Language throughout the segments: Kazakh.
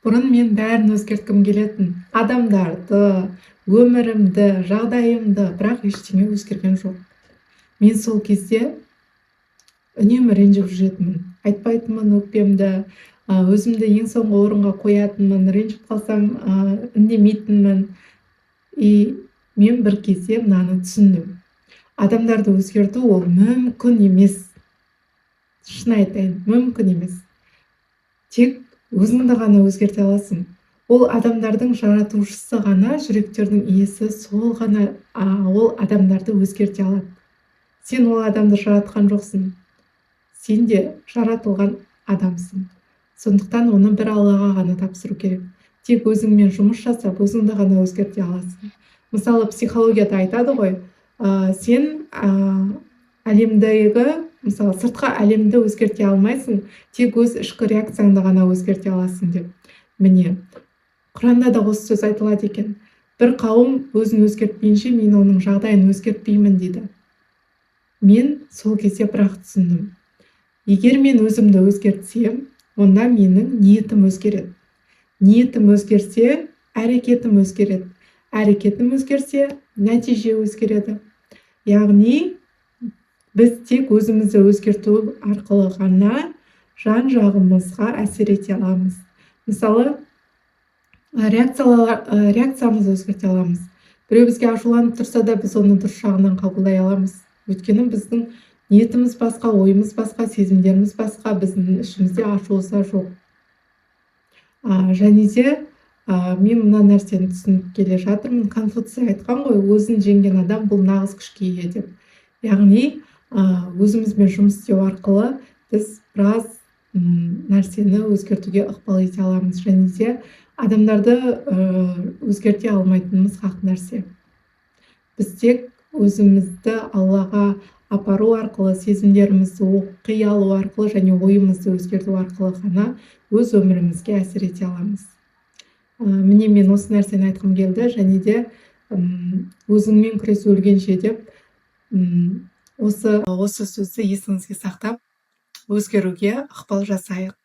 Бұрын мен бәрін өзгерткім келетін. Адамдарды, өмірімді, жағдайымды, бірақ ештеңе өзгерген жоқ. Мен сол кезде үнемі ренжіп жүретінмін. Айтпайтынмын өкпемді, өзімді ең соңғы орынға қоятынмын, ренжіп қалсам үндемейтінмін. И мен бір кезде мынаны түсіндім. Адамдарды өзгерту ол мүмкін емес. Шын айтайын, мүмкін емес. Тек өзіңді ғана өзгерте аласың. Ол адамдардың жаратушысы ғана, жүректердің иесі, сол ғана ол адамдарды өзгерте алады. Сен ол адамды жаратқан жоқсың. Сен де жаратылған адамсың. Сондықтан оны бір Аллаға ғана тапсыру керек. Тек өзіңмен жұмыс жасап, өзіңді ғана өзгерте аласың. Мысалы, психологияда айтады ғой, сен әлемдегі, мысалы, сыртқы әлемді өзгерте алмайсың, тек өз ішкі реакцияңды ғана өзгерте аласың деп. Міне, Құранда да осы сөз айтылады екен. Бір қауым өзін өзгертпейінше, мен оның жағдайын өзгертпеймін дейді. Мен сол кезде бірақ түсіндім. Егер мен өзімді өзгертсем, онда менің ниетім өзгереді. Ниетім өзгерсе, әрекетім өзгереді. Әрекетім өзгерсе, нәтиже өзгереді. Яғни, біз тек өзімізді өзгерту арқылы ғана жан-жағымызға әсер ете аламыз. Мысалы, реакциямызды өзгерте аламыз. Біреу бізге ашуланып тұрса да, біз оны дұрыс жағынан қабылдай аламыз. Өйткені біздің ниетіміз басқа, ойымыз басқа, сезімдеріміз басқа, біздің ішімізде ашу-ыза жоқ. Және де мен мына нәрсені түсініп келе жатырмын. Конфуций айтқан ғой, өзін жеңген адам бұл нағыз күшке ие деп. Яғни, өзімізбен жұмыс істеу арқылы біз біраз нәрсені өзгертуге ықпал ете аламыз. Және де адамдарды өзгерте алмайтынымыз хақ нәрсе. Біз тек өзімізді Аллаға апару арқылы, сезімдерімізді оқи алу арқылы және ойымызды өзгерту арқылы ғана өз өмірімізге әсер ете аламыз. Міне, мен осы нәрсені айтқым келді, және де өзіңмен күрес өлгенше деп осы сөзді есіңізге сақтап, өзгеруге ықпал жасайық.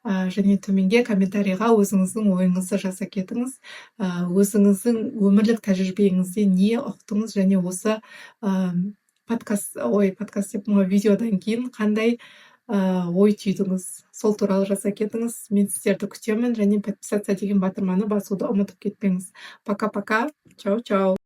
Және төменге комментарийға өзіңіздің ойыңызды жаза кетіңіз. Өзіңіздің өмірлік тәжірибеңізде не ұқтыңыз және осы видеодан кейін қандай ой түйдіңіз, сол туралы жаза кетіңіз. Мен сіздерді күтемін, және подписаться деген батырманы басуды ұмытып кетпеңіз. Пока-пока, чау-чау.